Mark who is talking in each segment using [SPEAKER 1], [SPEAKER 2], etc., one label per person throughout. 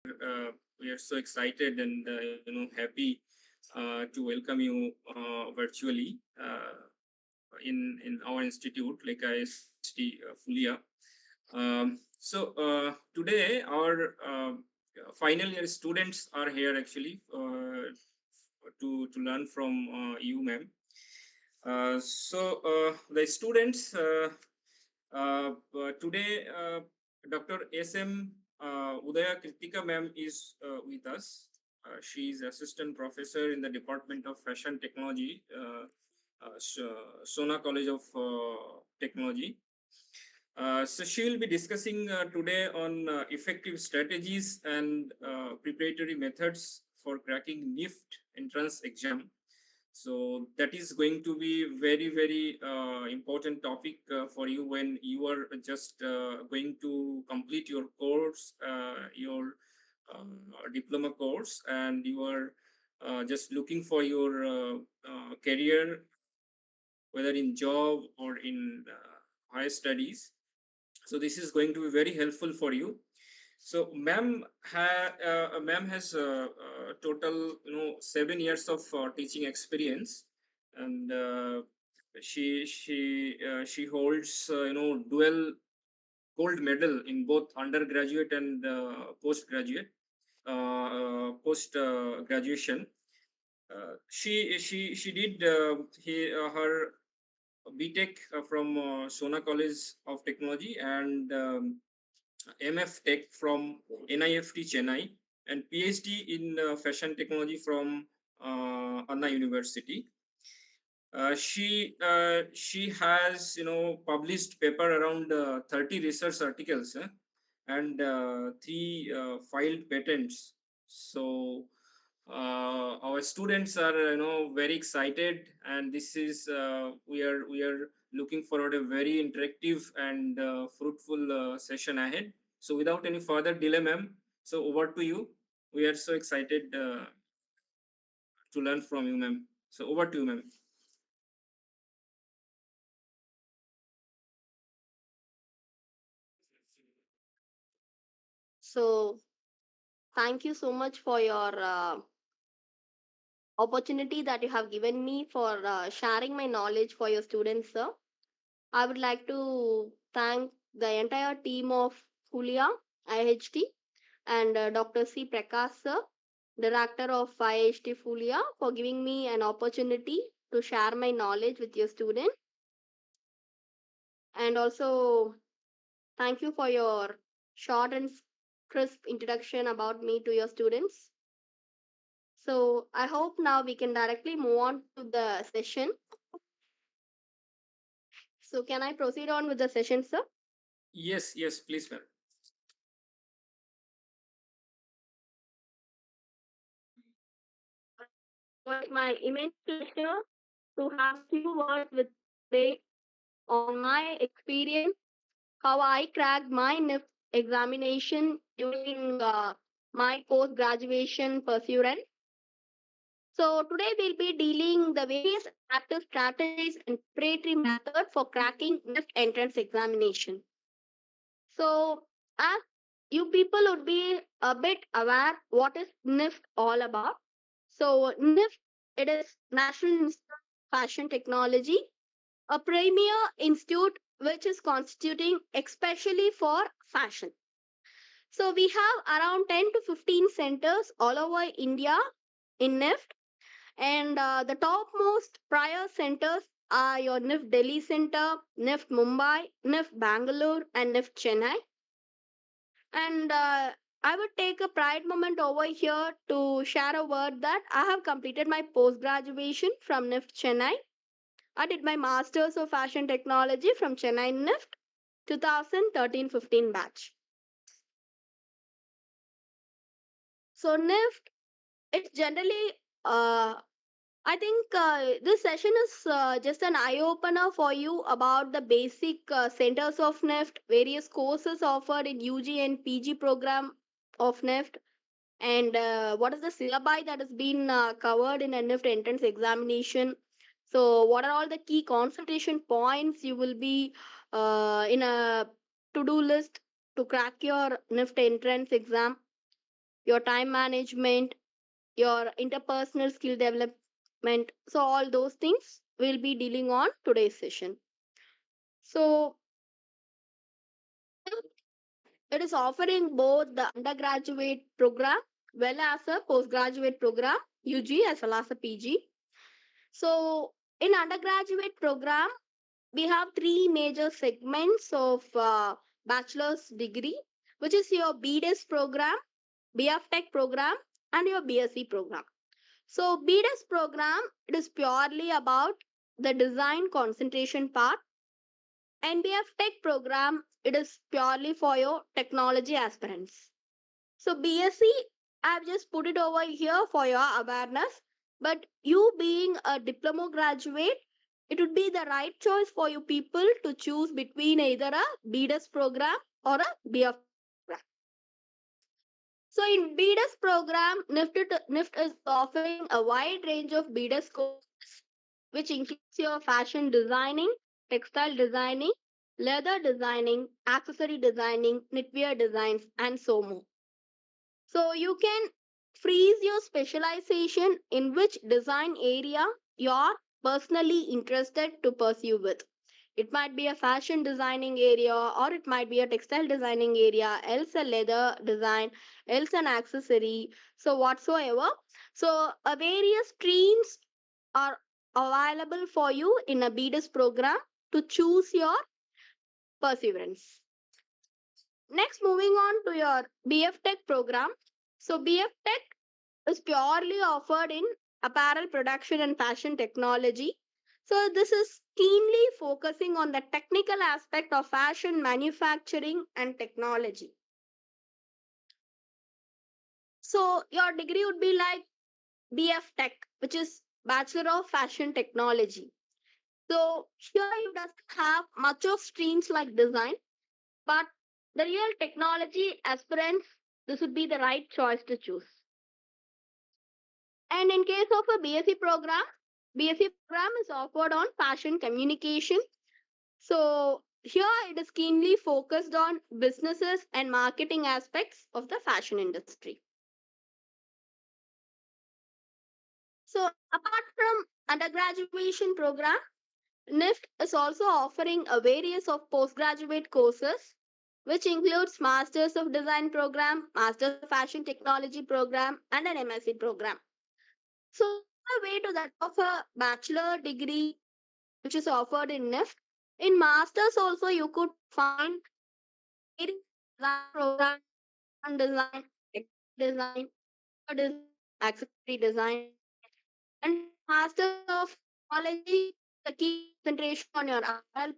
[SPEAKER 1] We are so excited and happy to welcome you virtually in our institute, like IST Fulia. Today our final year students are here actually to learn from you, ma'am. The students today, Dr. SM Udaya Kritika ma'am is with us. She is assistant professor in the Department of Fashion Technology, Sona College of Technology. So she will be discussing today on effective strategies and preparatory methods for cracking NIFT entrance exam. So that is going to be very important topic for you when you are just going to complete your course, your diploma course, and you are just looking for your career, whether in job or in higher studies. So this is going to be very helpful for you. So ma'am has total 7 years of teaching experience, and she holds dual gold medal in both undergraduate and post graduation. She did her BTech from Sona College of Technology and MF Tech from NIFT Chennai, and PhD in Fashion Technology from Anna University. She has published paper around 30 research articles and three filed patents. So our students are very excited, and this is we are looking forward a very interactive and fruitful session ahead. So without any further delay, ma'am, so over to you. We are so excited to learn from you, ma'am. So over to you, ma'am.
[SPEAKER 2] So, thank you so much for your opportunity that you have given me for sharing my knowledge for your students, sir. I would like to thank the entire team of Fulia IHT and Dr. C. Prakash, sir, Director of IHT Fulia, for giving me an opportunity to share my knowledge with your students. And also, thank you for your short and crisp introduction about me to your students. So I hope now we can directly move on to the session. So can I proceed on with the session, sir?
[SPEAKER 1] Yes, please, ma'am.
[SPEAKER 2] It's my immense pleasure to have few words with today on my experience, how I cracked my NIFT examination during my post graduation pursuit. So today we'll be dealing the various active strategies and preparatory method for cracking NIFT entrance examination. So as you people would be a bit aware what is NIFT all about. So NIFT, it is National Institute of Fashion Technology, a premier institute which is constituting especially for fashion. So we have around 10 to 15 centers all over India in NIFT, and the topmost prior centers are your NIFT Delhi Center, NIFT Mumbai, NIFT Bangalore, and NIFT Chennai. And I would take a pride moment over here to share a word that I have completed my post graduation from NIFT Chennai. I did my Masters of Fashion Technology from Chennai NIFT 2013-15 batch. So NIFT, it's generally, I think this session is just an eye opener for you about the basic centers of NIFT, various courses offered in UG and PG program of NIFT, and what is the syllabi that has been covered in a NIFT entrance examination. So what are all the key concentration points you will be in a to-do list to crack your NIFT entrance exam. your time management, your interpersonal skill development. So, all those things we'll be dealing on today's session. So, it is offering both the undergraduate program well as a postgraduate program, UG as well as a PG. So, in undergraduate program, we have three major segments of bachelor's degree, which is your BDes program, BF Tech program, and your BSc program. So, BDes program, it is purely about the design concentration part, and BF Tech program, it is purely for your technology aspirants. So, BSc, I've just put it over here for your awareness. But you being a diploma graduate, it would be the right choice for you people to choose between either a BDes program or a BF program. So, in BDes program, NIFT is offering a wide range of BDes courses, which includes your fashion designing, textile designing, leather designing, accessory designing, knitwear designs, and so more. So you can freeze your specialization in which design area you're personally interested to pursue with. It might be a fashion designing area, or it might be a textile designing area, else a leather design, else an accessory, so whatsoever. So various streams are available for you in a BDS program to choose your perseverance. Next, moving on to your BF Tech program. So BF Tech is purely offered in apparel production and fashion technology. So, this is keenly focusing on the technical aspect of fashion manufacturing and technology. So, your degree would be like BF Tech, which is Bachelor of Fashion Technology. So, here it doesn't have much of streams like design, but the real technology aspirants, this would be the right choice to choose. And in case of a BSc program, BSc program is offered on fashion communication. So here it is keenly focused on businesses and marketing aspects of the fashion industry. So apart from undergraduation program, NIFT is also offering a various of postgraduate courses, which includes Masters of Design program, Masters of Fashion Technology program, and an MSc program. So a way to that of a bachelor degree which is offered in NIFT. In masters also you could find various design program, design, design, design, accessory design, and masters of technology. The key concentration on your apparel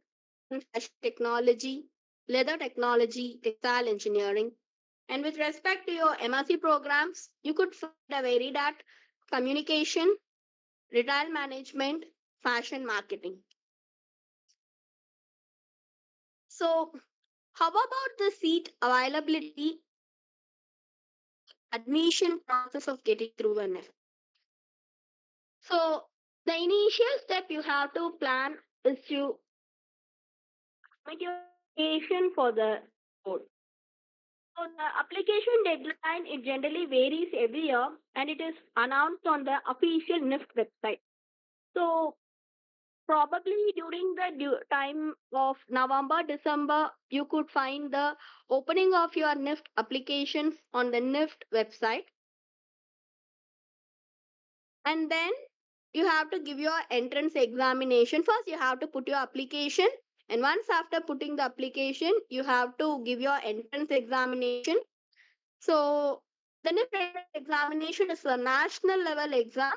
[SPEAKER 2] and fashion technology, leather technology, textile engineering. And with respect to your MSc programs, you could find a varied at communication, retail management, fashion marketing. So, how about the seat availability, admission process of getting through an F? So, the initial step you have to plan is to submit your application for the board. So, the application deadline it generally varies every year and it is announced on the official NIFT website. So, probably during the time of November, December, you could find the opening of your NIFT applications on the NIFT website. And then you have to give your entrance examination. First, you have to put your application. And once after putting the application, you have to give your entrance examination. So, the NIFT entrance examination is a national level exam.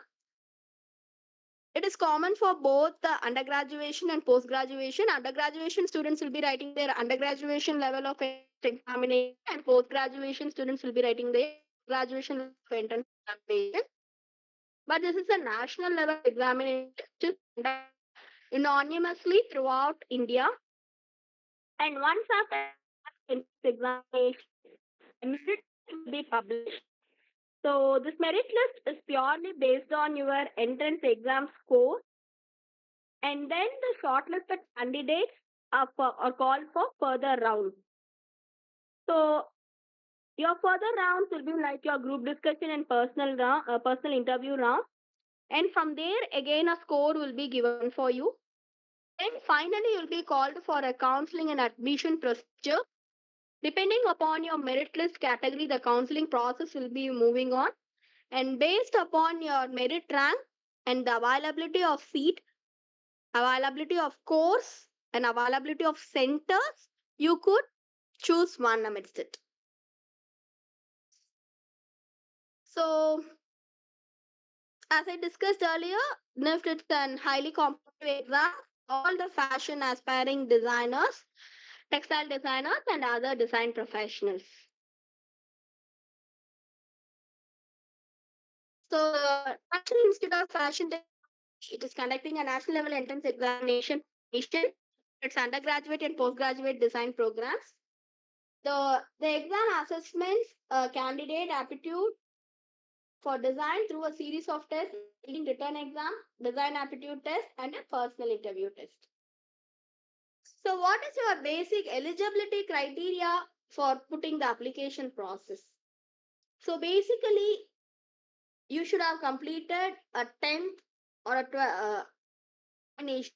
[SPEAKER 2] It is common for both the undergraduation and post graduation. Undergraduation students will be writing their undergraduation level of examination, and post graduation students will be writing their graduation level of entrance examination. But this is a national level examination which is conducted anonymously throughout India. And once after entrance examination, a merit list will be published. So this merit list is purely based on your entrance exam score, and then the shortlisted candidates are called for further rounds. So Your further rounds will be like your group discussion and personal interview round. And from there, again, a score will be given for you. Then finally, you'll be called for a counseling and admission procedure. Depending upon your merit list category, the counseling process will be moving on. And based upon your merit rank and the availability of seat, availability of course, and availability of centers, you could choose one amidst it. So, as I discussed earlier, NIFT is an highly competitive exam. All the fashion aspiring designers, textile designers, and other design professionals. So, the National Institute of Fashion Technology, it is conducting a national level entrance examination. It's undergraduate and postgraduate design programs. The exam assessments candidate aptitude for design through a series of tests, including written exam, design aptitude test, and a personal interview test. So, what is your basic eligibility criteria for putting the application process? So, basically, you should have completed a 10th or a examination.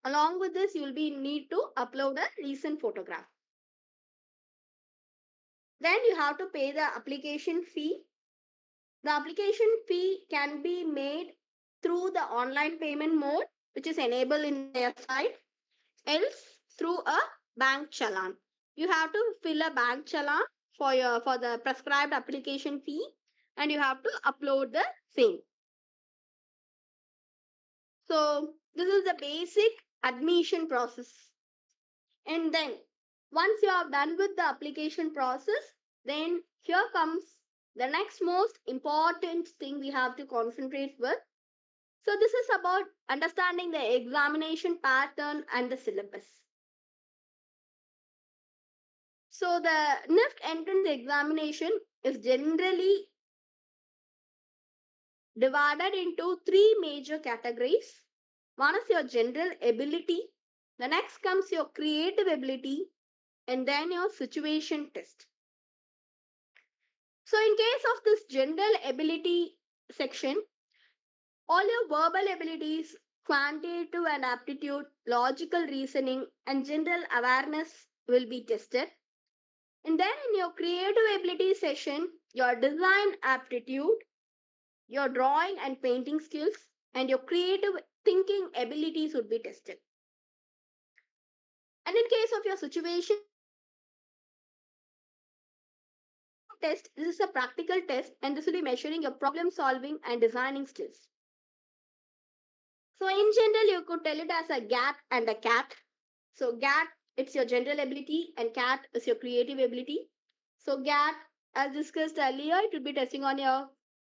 [SPEAKER 2] Along with this, you will be need to upload a recent photograph. Then you have to pay the application fee. The application fee can be made through the online payment mode, which is enabled in their site, else through a bank challan. You have to fill a bank challan for the prescribed application fee, and you have to upload the same. So this is the basic admission process. And then once you are done with the application process, then here comes the next most important thing we have to concentrate with. So this is about understanding the examination pattern and the syllabus. So the NIFT entrance examination is generally divided into three major categories. One is your general ability, the next comes your creative ability, and then your situation test. So, in case of this general ability section, all your verbal abilities, quantitative and aptitude, logical reasoning, and general awareness will be tested. And then in your creative ability session, your design aptitude, your drawing and painting skills, and your creative thinking abilities would be tested. And in case of your situation test, this is a practical test, and this will be measuring your problem solving and designing skills. So in general, you could tell it as a GAT and a CAT. So GAT, it's your general ability, and CAT is your creative ability. So GAT, as discussed earlier, it will be testing on your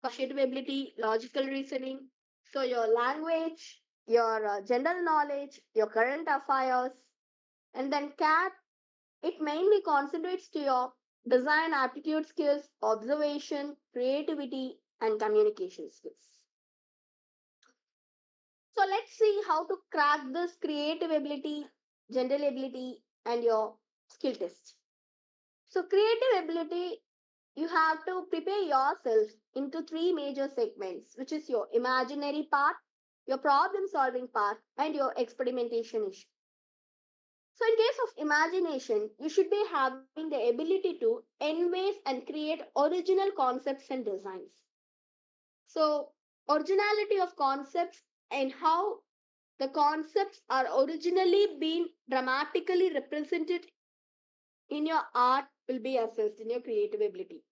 [SPEAKER 2] cognitive ability, logical reasoning. So your language, your general knowledge, your current affairs, and then CAT, it mainly concentrates to your design aptitude skills, observation, creativity, and communication skills. So let's see how to crack this creative ability, general ability, and your skill test. So, creative ability, you have to prepare yourself into three major segments, which is your imaginary part, your problem solving part, and your experimentation issue. So, in case of imagination, you should be having the ability to envase and create original concepts and designs. So, originality of concepts and how the concepts are originally been dramatically represented in your art will be assessed in your creative ability.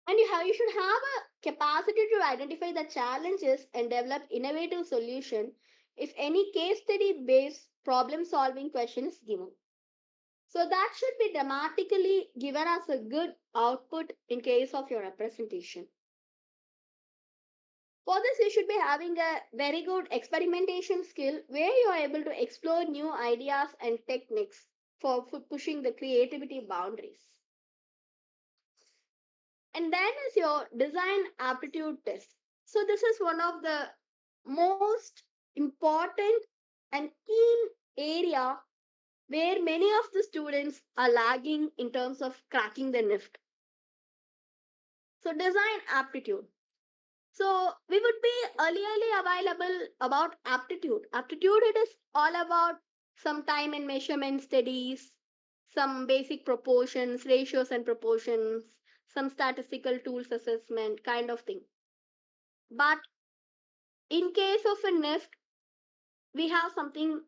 [SPEAKER 2] And you should have a capacity to identify the challenges and develop innovative solution if any case study based problem solving question is given. So that should be dramatically given as a good output in case of your representation. For this, you should be having a very good experimentation skill where you are able to explore new ideas and techniques for pushing the creativity boundaries. And then is your design aptitude test. So, this is one of the most important and keen area where many of the students are lagging in terms of cracking the NIFT. So, design aptitude. So we would be earlierly available about aptitude. Aptitude, it is all about some time and measurement studies, some basic proportions, ratios and proportions, some statistical tools assessment kind of thing. But in case of a NIFT, we have something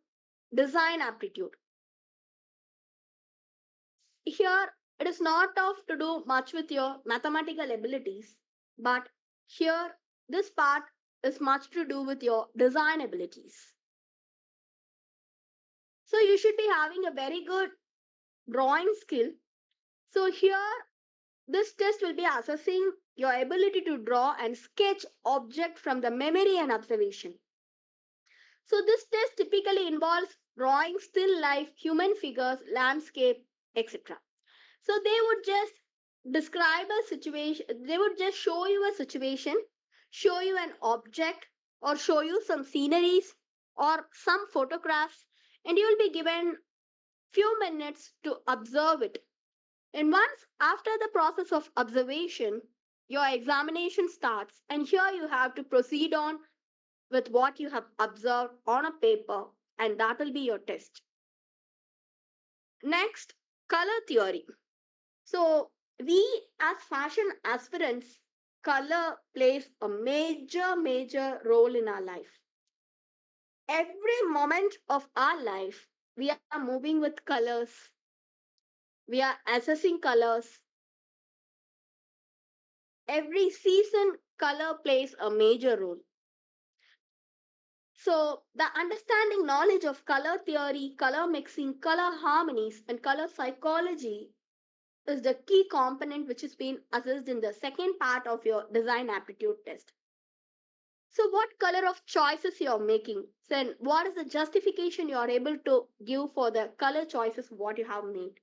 [SPEAKER 2] design aptitude. Here it is not of to do much with your mathematical abilities, but here this part is much to do with your design abilities. So you should be having a very good drawing skill. So here this test will be assessing your ability to draw and sketch object from the memory and observation. So this test typically involves drawing still life, human figures, landscape, etc. So they would just describe a situation, they would just show you a situation, show you an object, or show you some sceneries or some photographs, and you will be given few minutes to observe it. And once after the process of observation, your examination starts, and here you have to proceed on with what you have observed on a paper, and that will be your test. Next, color theory. So, we as fashion aspirants, color plays a major role in our life. Every moment of our life, we are moving with colors, we are assessing colors. Every season, color plays a major role. So, the understanding knowledge of color theory, color mixing, color harmonies, and color psychology is the key component which is being assessed in the second part of your design aptitude test. So, what color of choices you are making? Then, what is the justification you are able to give for the color choices what you have made?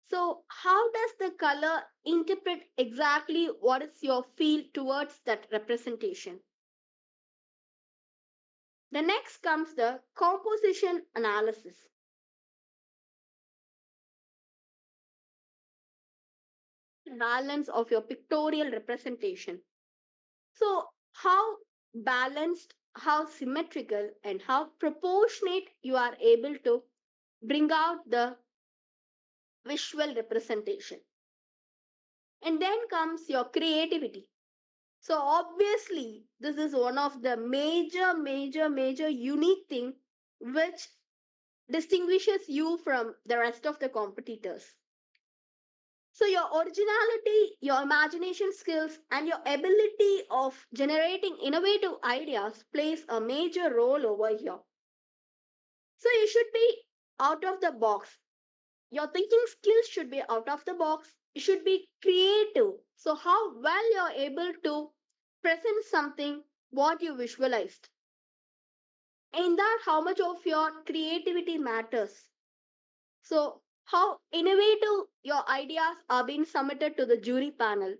[SPEAKER 2] So, how does the color interpret exactly what is your feel towards that representation? The next comes the composition analysis. Balance of your pictorial representation. So, how balanced, how symmetrical, and how proportionate you are able to bring out the visual representation. And then comes your creativity. So, obviously, this is one of the major unique thing which distinguishes you from the rest of the competitors. So, your originality, your imagination skills, and your ability of generating innovative ideas plays a major role over here. So, you should be out of the box. Your thinking skills should be out of the box. You should be creative. So, how well you're able to present something what you visualized. In that, how much of your creativity matters. So, how innovative your ideas are being submitted to the jury panel.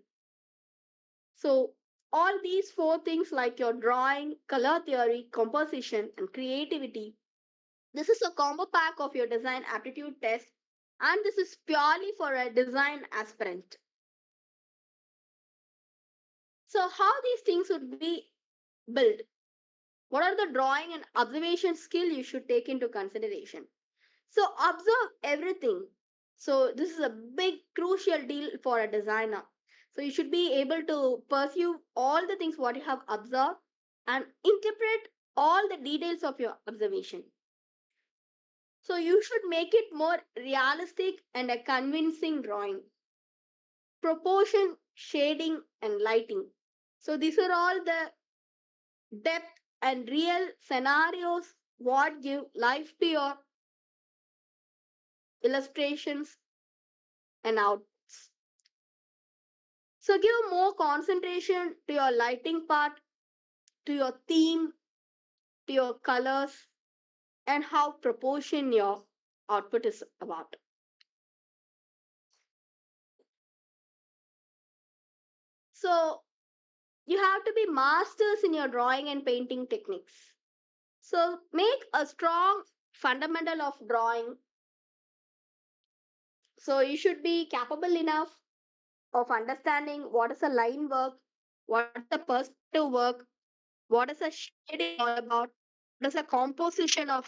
[SPEAKER 2] So, all these four things like your drawing, color theory, composition, and creativity, this is a combo pack of your design aptitude test, and this is purely for a design aspirant. So, how these things would be built? What are the drawing and observation skill you should take into consideration? So, observe everything. So, this is a big crucial deal for a designer. So, you should be able to pursue all the things what you have observed and interpret all the details of your observation. So you should make it more realistic and a convincing drawing. Proportion, shading, and lighting. So these are all the depth and real scenarios what give life to your illustrations and outs. So give more concentration to your lighting part, to your theme, to your colors, and how proportion your output is about. So you have to be masters in your drawing and painting techniques. So make a strong fundamental of drawing. So you should be capable enough of understanding what is a line work, what is a perspective work, what is a shading all about, what is a composition of.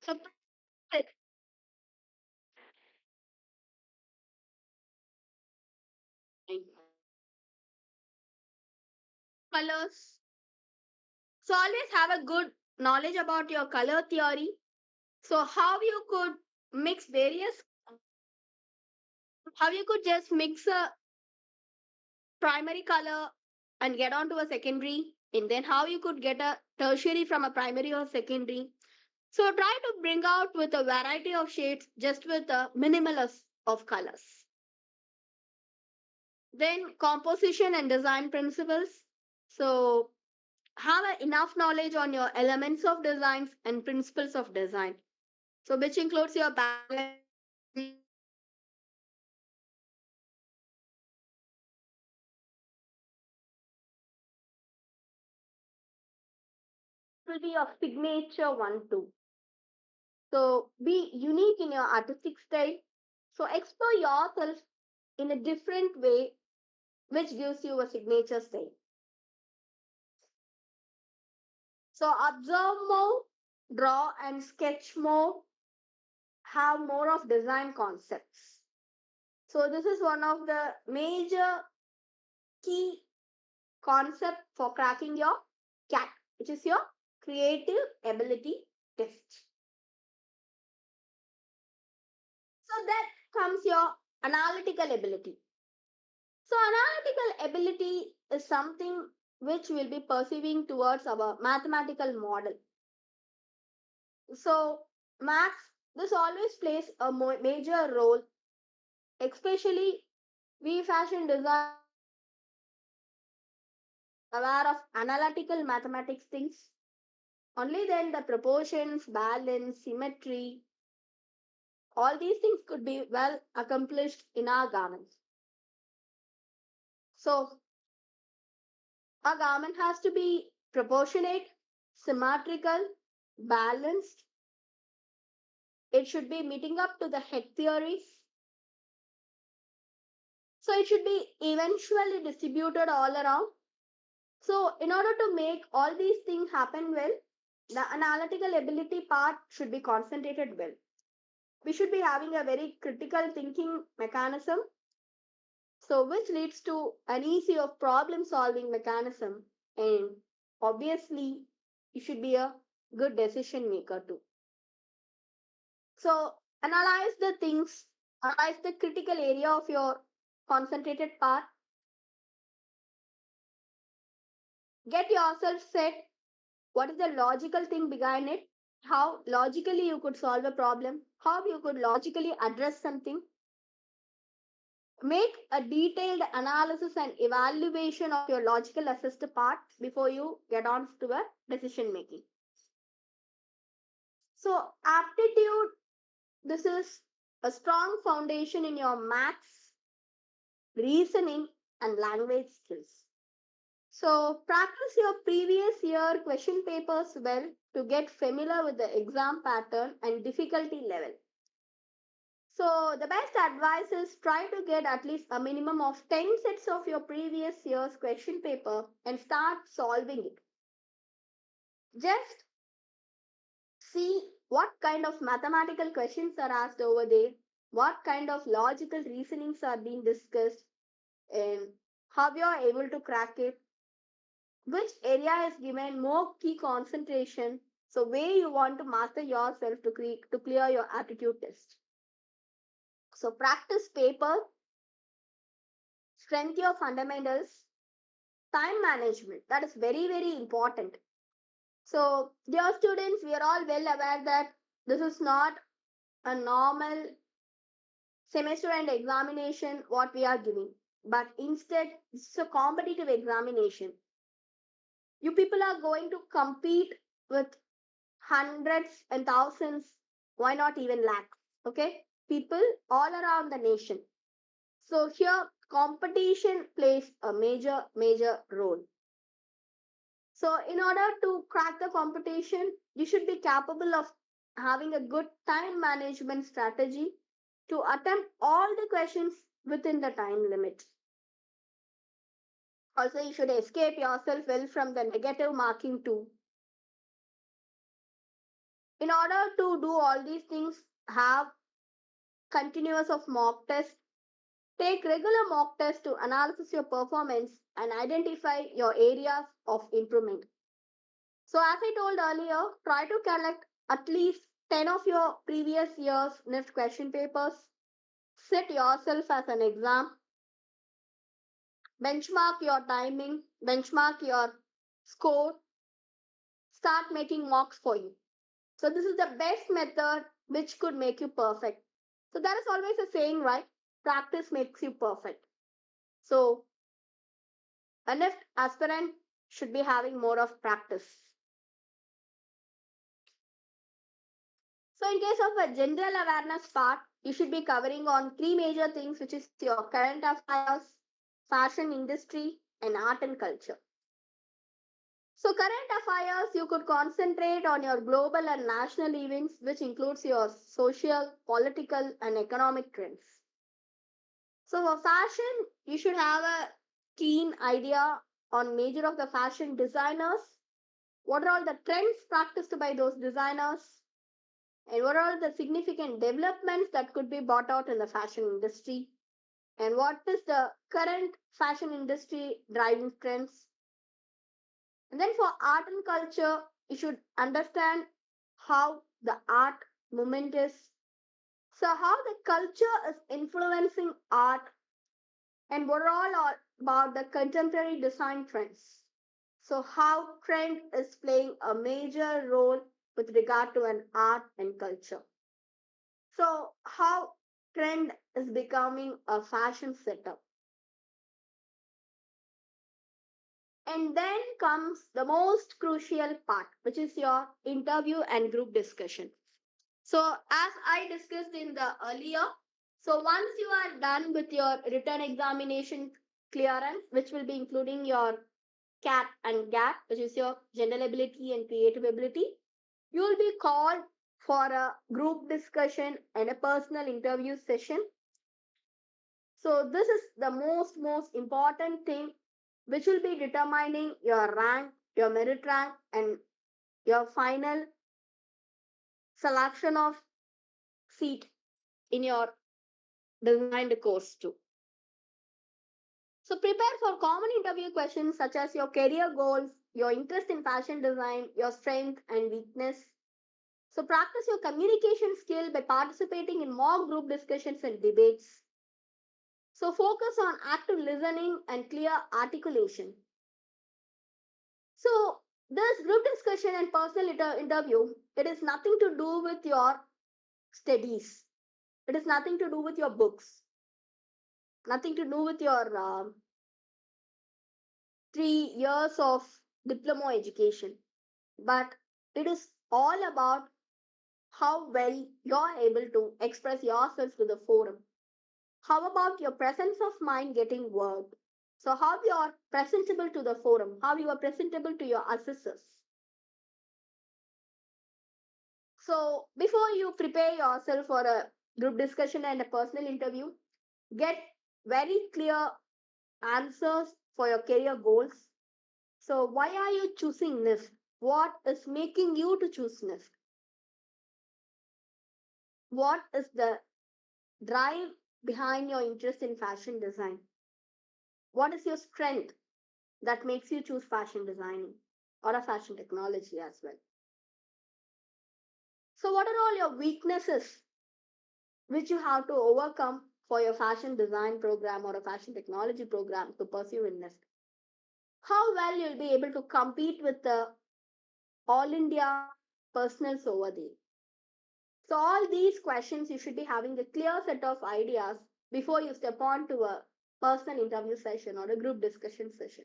[SPEAKER 2] So colors. So always have a good knowledge about your color theory. So mix various, how you could just mix a primary color and get onto a secondary, and then how you could get a tertiary from a primary or secondary. So try to bring out with a variety of shades just with a minimalist of colors. Then composition and design principles. So have enough knowledge on your elements of designs and principles of design. So which includes your balance will be your signature one too. So be unique in your artistic style. So explore yourself in a different way, which gives you a signature style. So observe more, draw and sketch more, have more of design concepts. So this is one of the major key concept for cracking your CAT, which is your creative ability test. So that comes your analytical ability. So analytical ability is something which will be perceiving towards our mathematical model. So maths, this always plays a major role, especially we fashion design aware of analytical mathematics things. Only then the proportions, balance, symmetry, all these things could be well accomplished in our garments. So our garment has to be proportionate, symmetrical, balanced. It should be meeting up to the head theories. So it should be eventually distributed all around. So in order to make all these things happen well, the analytical ability part should be concentrated well. We should be having a very critical thinking mechanism, so which leads to an easy of problem solving mechanism, and obviously you should be a good decision maker too. So analyze the things, analyze the critical area of your concentrated part, get yourself set what is the logical thing behind it, how logically you could solve a problem, how you could logically address something. Make a detailed analysis and evaluation of your logical assessed part before you get on to a decision making. So aptitude, this is a strong foundation in your maths, reasoning, and language skills. So practice your previous year question papers well to get familiar with the exam pattern and difficulty level. So the best advice is try to get at least a minimum of 10 sets of your previous year's question paper and start solving it. Just see what kind of mathematical questions are asked over there, what kind of logical reasonings are being discussed, and how you are able to crack it, which area is given more key concentration. So way you want to master yourself to clear your aptitude test. So practice paper, strengthen your fundamentals, time management. That is very, very important. So dear students, we are all well aware that this is not a normal semester and examination what we are giving, but instead it's a competitive examination. You people are going to compete with hundreds and thousands, why not even lakhs? Okay, people all around the nation. So here competition plays a major role. So in order to crack the competition, you should be capable of having a good time management strategy to attempt all the questions within the time limit. Also, you should escape yourself well from the negative marking too. In order to do all these things, have continuous of mock tests. Take regular mock tests to analyze your performance and identify your areas of improvement. So as I told earlier, try to collect at least 10 of your previous year's NIFT question papers. Set yourself as an exam. Benchmark your timing. Benchmark your score. Start making mocks for you. So this is the best method which could make you perfect. So there is always a saying, right? Practice makes you perfect. So a NIFT aspirant should be having more of practice. So in case of a general awareness part, you should be covering on three major things, which is your current affairs, fashion industry, and art and culture. So current affairs, you could concentrate on your global and national events, which includes your social, political, and economic trends. So for fashion, you should have a keen idea on major of the fashion designers. What are all the trends practiced by those designers? And what are the significant developments that could be brought out in the fashion industry? And what is the current fashion industry driving trends? And then for art and culture, you should understand how the art movement is. So how the culture is influencing art and what are all about the contemporary design trends. So how trend is playing a major role with regard to an art and culture. So how trend is becoming a fashion setup. And then comes the most crucial part, which is your interview and group discussion. So, as I discussed in the earlier, so once you are done with your written examination clearance, which will be including your CAT and GAT, which is your general ability and creative ability, you will be called for a group discussion and a personal interview session. So, this is the most important thing which will be determining your rank, your merit rank, and your final selection of seat in your designed course too. So prepare for common interview questions such as your career goals, your interest in fashion design, your strength and weakness. So practice your communication skill by participating in mock group discussions and debates. So focus on active listening and clear articulation. So this group discussion and personal interview, it is nothing to do with your studies. It is nothing to do with your books. Nothing to do with your 3 years of diploma education. But it is all about how well you're able to express yourself to the forum. How about your presence of mind getting worked? So how you are presentable to the forum, how you are presentable to your assessors. So before you prepare yourself for a group discussion and a personal interview, get very clear answers for your career goals. So why are you choosing NIFT? What is making you to choose NIFT? What is the drive behind your interest in fashion design? What is your strength that makes you choose fashion designing or a fashion technology as well? So, what are all your weaknesses which you have to overcome for your fashion design program or a fashion technology program to pursue in NIFT? How well you'll be able to compete with the all India personals over there? So, all these questions you should be having a clear set of ideas before you step on to a personal interview session or a group discussion session.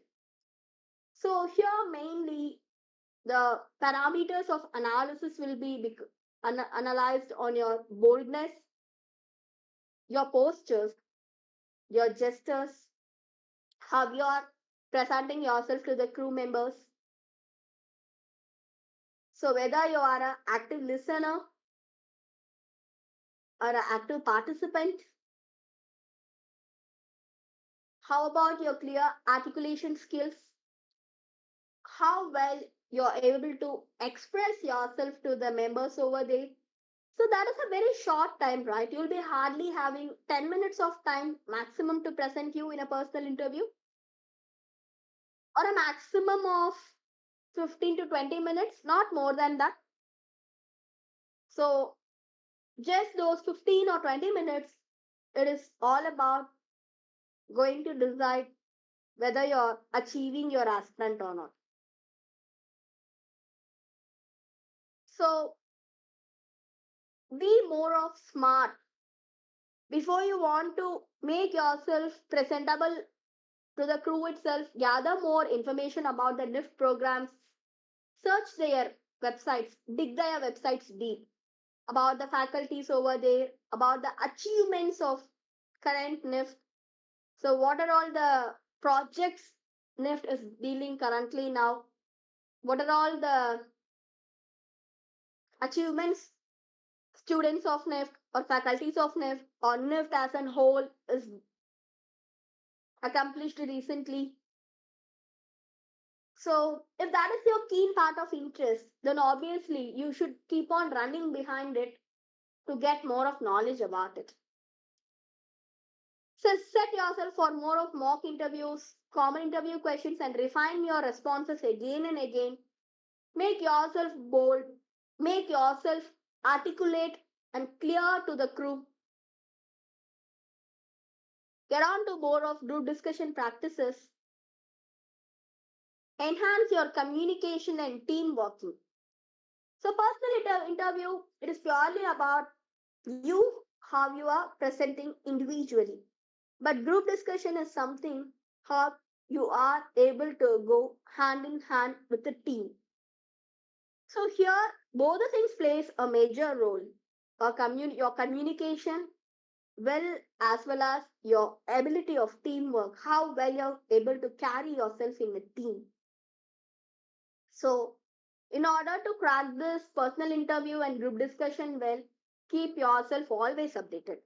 [SPEAKER 2] So, here mainly the parameters of analysis will be analyzed on your boldness, your postures, your gestures, how you are presenting yourself to the crew members. So, whether you are an active listener or an active participant, how about your clear articulation skills? How well you're able to express yourself to the members over there? So, that is a very short time, right? You'll be hardly having 10 minutes of time maximum to present you in a personal interview, or a maximum of 15 to 20 minutes, not more than that. So, just those 15 or 20 minutes, it is all about going to decide whether you're achieving your aspirant or not. So, be more of smart before you want to make yourself presentable to the crew itself. Gather more information about the NIFT programs, search their websites, dig their websites deep about the faculties over there, about the achievements of current NIFT. So, what are all the projects NIFT is dealing currently now? What are all the achievements students of NIFT or faculties of NIFT or NIFT as a whole is accomplished recently? So, if that is your keen part of interest, then obviously you should keep on running behind it to get more of knowledge about it. So, set yourself for more of mock interviews, common interview questions, and refine your responses again and again. Make yourself bold, make yourself articulate and clear to the crew. Get on to more of group discussion practices. Enhance your communication and team working. So, personal interview, it is purely about you, how you are presenting individually. But group discussion is something how you are able to go hand in hand with the team. So here, both the things plays a major role. Your communication, as well as your ability of teamwork, how well you're able to carry yourself in a team. So, in order to crack this personal interview and group discussion well, keep yourself always updated.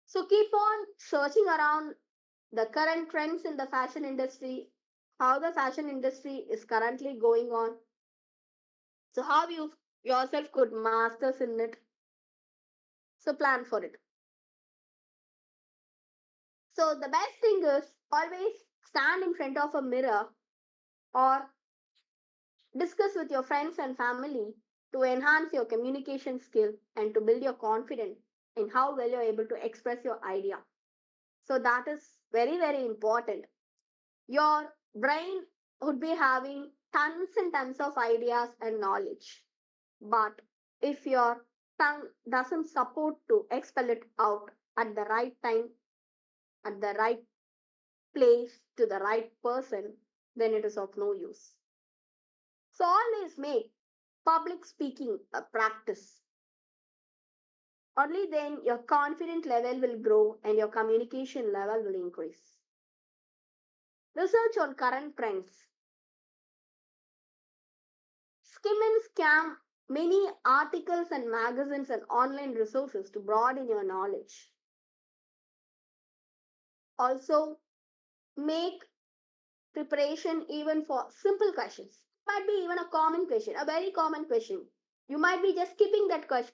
[SPEAKER 2] So, keep on searching around the current trends in the fashion industry, how the fashion industry is currently going on. So, how you yourself could masters in it. So, plan for it. So, the best thing is always stand in front of a mirror or discuss with your friends and family to enhance your communication skill and to build your confidence in how well you're able to express your idea. So, that is very, very important. Your brain would be having tons and tons of ideas and knowledge. But if your tongue doesn't support to expel it out at the right time, at the right place, to the right person, then it is of no use. So always make public speaking a practice. Only then your confidence level will grow and your communication level will increase. Research on current trends. Skim and scam many articles and magazines and online resources to broaden your knowledge. Also, make preparation even for simple questions. Might be even a common question, a very common question. You might be just skipping that question.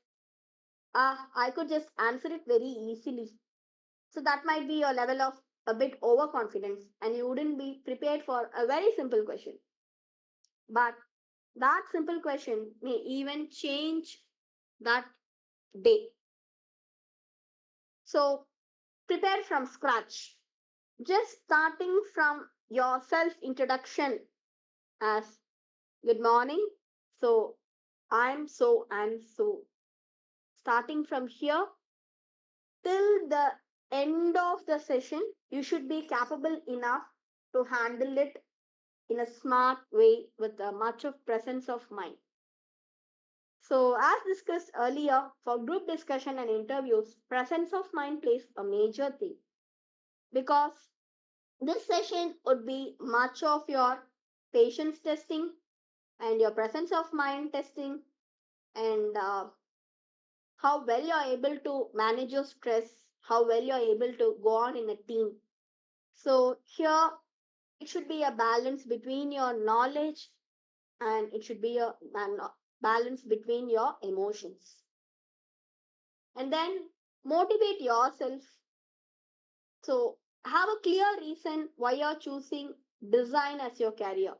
[SPEAKER 2] I could just answer it very easily. So that might be your level of a bit overconfidence and you wouldn't be prepared for a very simple question. But that simple question may even change that day. So prepare from scratch. Just starting from your self introduction as good morning. So I'm so and so. Starting from here till the end of the session, you should be capable enough to handle it in a smart way with a much of presence of mind. So, as discussed earlier, for group discussion and interviews, presence of mind plays a major thing because this session would be much of your patience testing and your presence of mind testing and how well you're able to manage your stress, how well you're able to go on in a team. So, here it should be a balance between your knowledge and it should be a balance between your emotions. And then motivate yourself. So, have a clear reason why you're choosing design as your career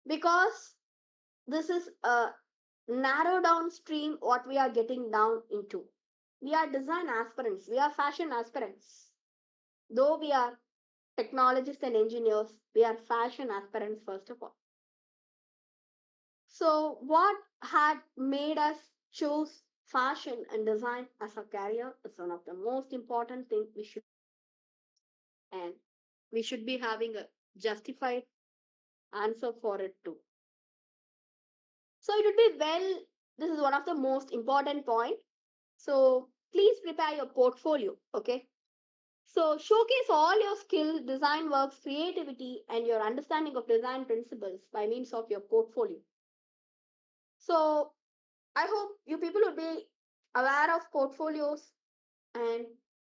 [SPEAKER 2] because this is a narrow down stream what we are getting down into. We are design aspirants, we are fashion aspirants. Though we are technologists and engineers, we are fashion aspirants first of all. So, what had made us choose fashion and design as a career is one of the most important things we should, and we should be having a justified answer for it too. So, it would be well, this is one of the most important point. So, please prepare your portfolio, okay? So, showcase all your skill, design works, creativity, and your understanding of design principles by means of your portfolio. So, I hope you people will be aware of portfolios and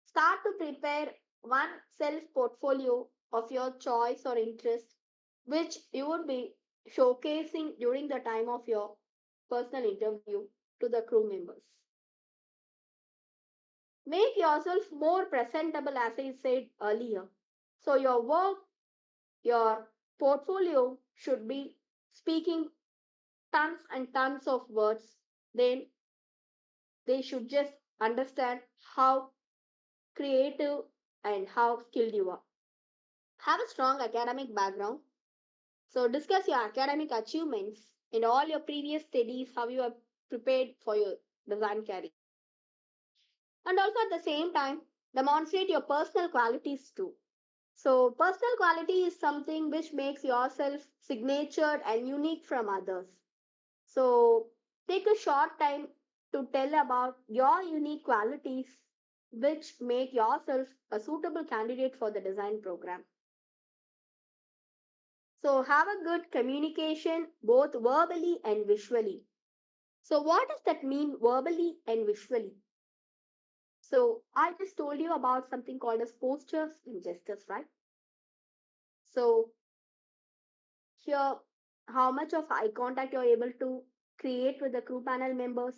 [SPEAKER 2] start to prepare one self portfolio of your choice or interest, which you would be showcasing during the time of your personal interview to the crew members. Make yourself more presentable, as I said earlier. So, your work, your portfolio should be speaking tons and tons of words. Then they should just understand how creative and how skilled you are. Have a strong academic background. So, discuss your academic achievements and all your previous studies, how you are prepared for your design career. And also at the same time, demonstrate your personal qualities too. So, personal quality is something which makes yourself signatured and unique from others. So, take a short time to tell about your unique qualities which make yourself a suitable candidate for the design program. So, have a good communication both verbally and visually. So, what does that mean verbally and visually? So, I just told you about something called as postures and gestures, right? So, here, how much of eye contact you're able to create with the crew panel members.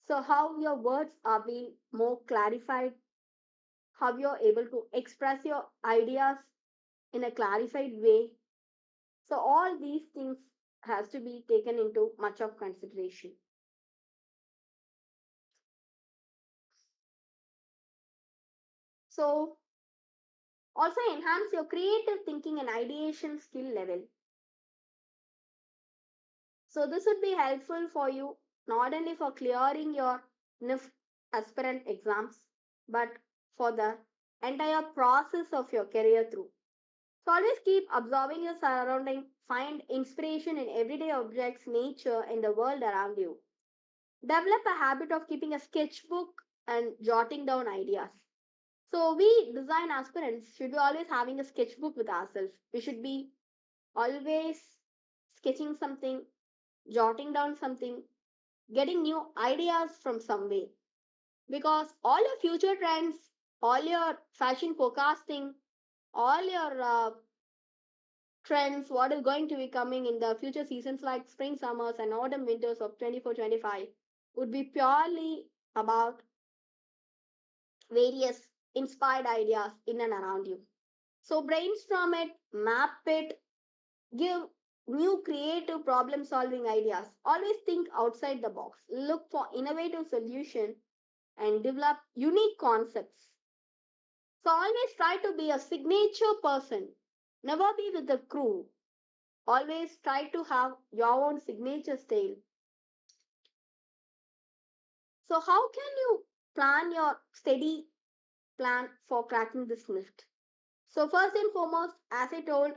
[SPEAKER 2] So, how your words are being more clarified, how you're able to express your ideas in a clarified way. So, all these things has to be taken into much of consideration. So, also enhance your creative thinking and ideation skill level. So, this would be helpful for you not only for clearing your NIFT aspirant exams, but for the entire process of your career through. So, always keep observing your surrounding, find inspiration in everyday objects, nature, and the world around you. Develop a habit of keeping a sketchbook and jotting down ideas. So, we design aspirants should be always having a sketchbook with ourselves. We should be always sketching something, jotting down something, getting new ideas from somewhere. Because all your future trends, all your fashion forecasting, all your trends, what is going to be coming in the future seasons like spring, summers, and autumn, winters of 24-25 would be purely about various inspired ideas in and around you. So brainstorm it, map it, give new creative problem solving ideas. Always think outside the box. Look for innovative solution and develop unique concepts. So always try to be a signature person. Never be with the crew. Always try to have your own signature style. So how can you plan your steady plan for cracking this NIFT? So first and foremost, as I told,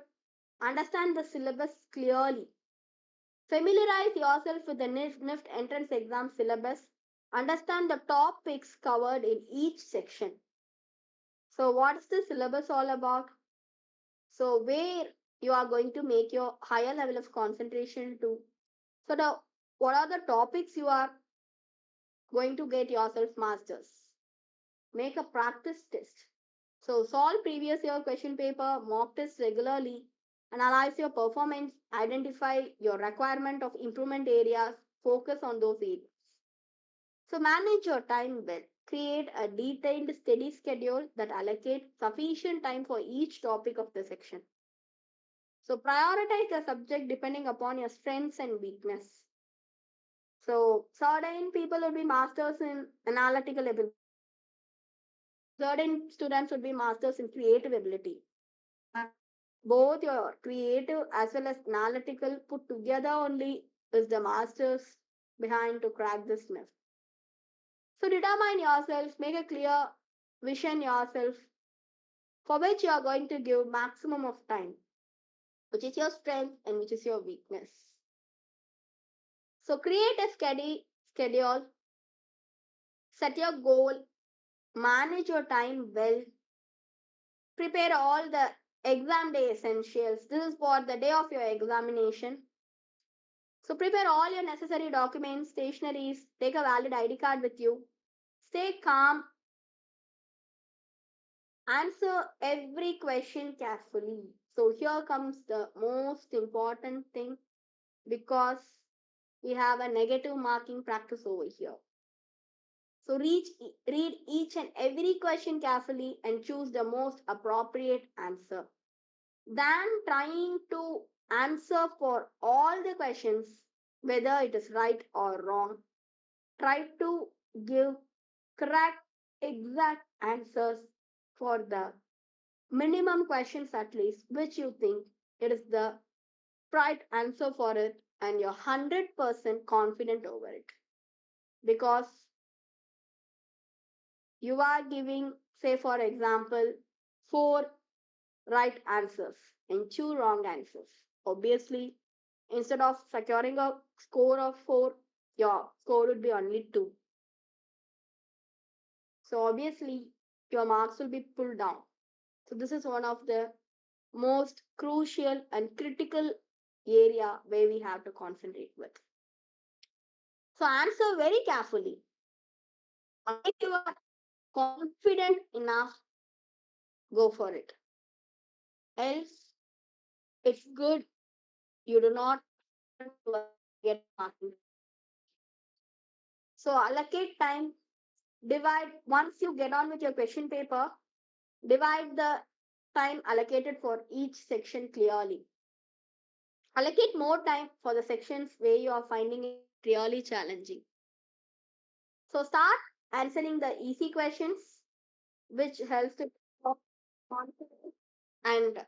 [SPEAKER 2] understand the syllabus clearly. Familiarize yourself with the NIFT entrance exam syllabus. Understand the topics covered in each section. So what's the syllabus all about? So where you are going to make your higher level of concentration to. So the what are the topics you are going to get yourself masters? Make a practice test. So solve previous year question paper, mock test regularly, analyze your performance, identify your requirement of improvement areas, focus on those areas. So manage your time well. Create a detailed steady schedule that allocates sufficient time for each topic of the section. So prioritize the subject depending upon your strengths and weakness. So certain people will be masters in analytical ability. Certain students would be masters in creative ability. But both your creative as well as analytical put together only is the masters behind to crack this myth. So determine yourself, make a clear vision yourself for which you are going to give maximum of time, which is your strength and which is your weakness. So create a schedule, set your goal, manage your time well, prepare all the exam day essentials. This is for the day of your examination. So prepare all your necessary documents, stationeries, take a valid ID card with you. Stay calm, answer every question carefully. So here comes the most important thing because we have a negative marking practice over here. So read each and every question carefully and choose the most appropriate answer. Than trying to answer for all the questions, whether it is right or wrong. Try to give correct, exact answers for the minimum questions at least, which you think it is the right answer for it, and you're 100% confident over it. Because you are giving, say, for example, four right answers and two wrong answers. Obviously, instead of securing a score of 4, your score would be only 2. So obviously, your marks will be pulled down. So this is one of the most crucial and critical area where we have to concentrate with. So answer very carefully. If you are confident enough, go for it. Else, it's good you do not get marking. So allocate time. Divide once you get on with your question paper. Divide the time allocated for each section clearly. Allocate more time for the sections where you are finding it really challenging. So start answering the easy questions, which helps to develop confidence and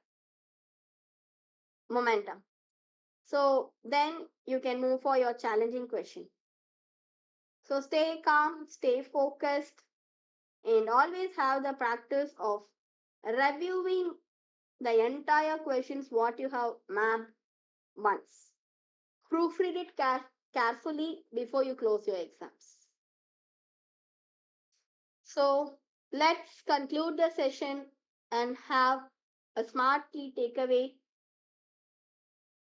[SPEAKER 2] momentum. So then you can move for your challenging question. So stay calm, stay focused, and always have the practice of reviewing the entire questions what you have mapped once. Proofread it carefully before you close your exams. So let's conclude the session and have a smart key takeaway.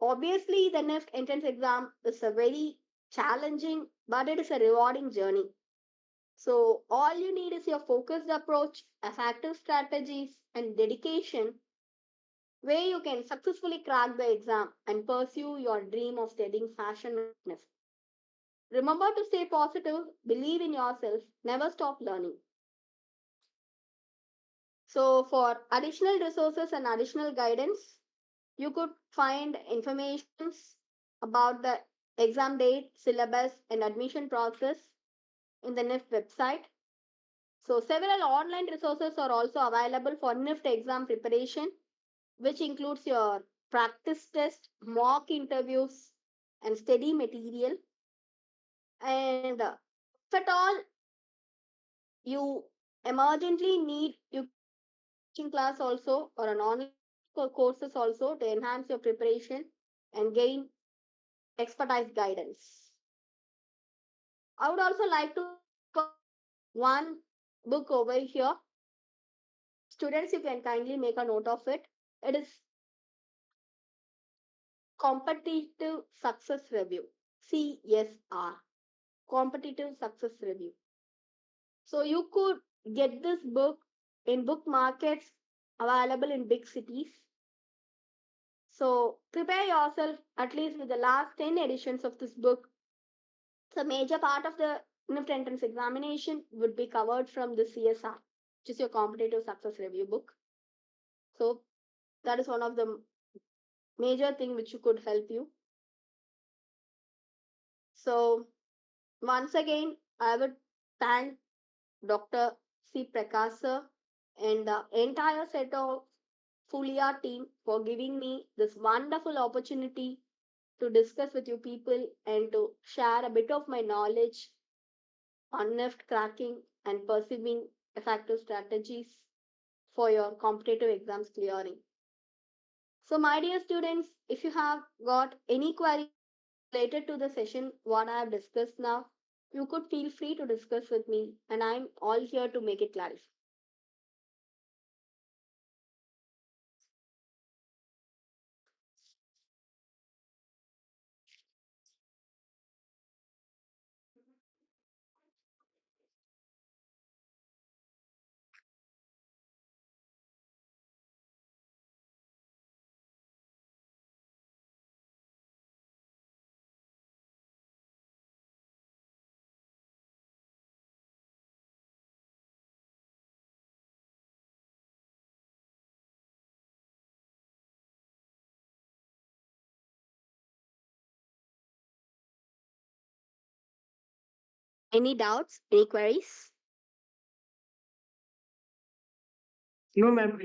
[SPEAKER 2] Obviously, the NIFT entrance exam is a very challenging, but it is a rewarding journey. So all you need is your focused approach, effective strategies, and dedication where you can successfully crack the exam and pursue your dream of studying fashion and fitness. Remember to stay positive, believe in yourself, never stop learning. So, for additional resources and additional guidance, You could find informations about the exam date, syllabus, and admission process in the NIFT website. So, several online resources are also available for NIFT exam preparation, which includes your practice test, mock interviews, and study material. And if at all you emergently need, you can take a coaching class also or an online courses also to enhance your preparation and gain expertise guidance. I would also like to refer one book over here. Students, you can kindly make a note of it. It is Competitive Success Review, CSR, Competitive Success Review. So you could get this book in book markets available in big cities. So prepare yourself at least with the last 10 editions of this book. So major part of the NIFT entrance examination would be covered from the CSR, which is your Competitive Success Review book. So that is one of the major thing which you could help you. So once again, I would thank Dr. C. Prakash sir and the entire set of Fulia team for giving me this wonderful opportunity to discuss with you people and to share a bit of my knowledge on NIFT cracking and perceiving effective strategies for your competitive exams clearing. So, my dear students, if you have got any queries related to the session, what I have discussed now, you could feel free to discuss with me, and I'm all here to make it clarify. Any doubts? Any queries?
[SPEAKER 3] No, ma'am.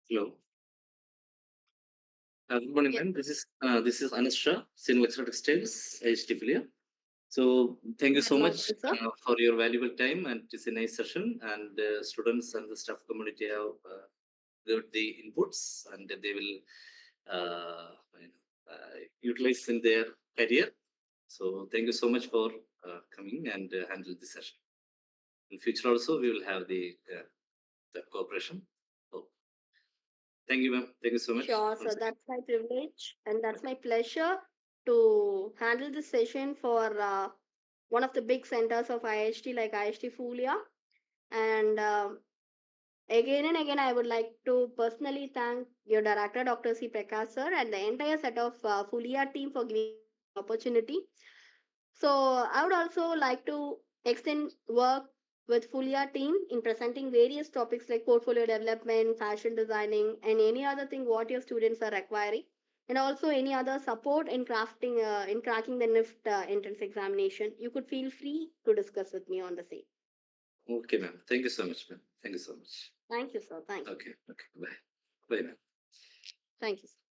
[SPEAKER 4] Hello. Good morning,
[SPEAKER 2] Yes,
[SPEAKER 4] ma'am. This is Anusha, Senior Lecturer Textiles, HT Filia. So thank you
[SPEAKER 2] good
[SPEAKER 4] so much
[SPEAKER 2] morning, sir.
[SPEAKER 4] for your valuable time, and it's a nice session. And students and the staff community have got the inputs, and they will utilize in their career. So thank you so much for coming and handle this session. In future also, we will have the cooperation. So thank you, ma'am. Thank you so much
[SPEAKER 2] Sure, sir.
[SPEAKER 4] once again.
[SPEAKER 2] That's my privilege and that's
[SPEAKER 4] Okay.
[SPEAKER 2] my pleasure to handle this session for one of the big centers of IHT like IHT Fulia. And again and again, I would like to personally thank your director, Dr. C. Prakash sir, and the entire set of Fulia team for giving me this opportunity. So I would also like to extend work with Fulia team in presenting various topics like portfolio development, fashion designing, and any other thing what your students are requiring, and also any other support in crafting, in cracking the NIFT entrance examination. You could feel free to discuss with me on the same.
[SPEAKER 4] Okay, ma'am. Thank you so much, ma'am. Thank you so much.
[SPEAKER 2] Thank you, sir. Thank you.
[SPEAKER 4] Okay. Okay. Bye. Bye, ma'am.
[SPEAKER 2] Thank you, sir.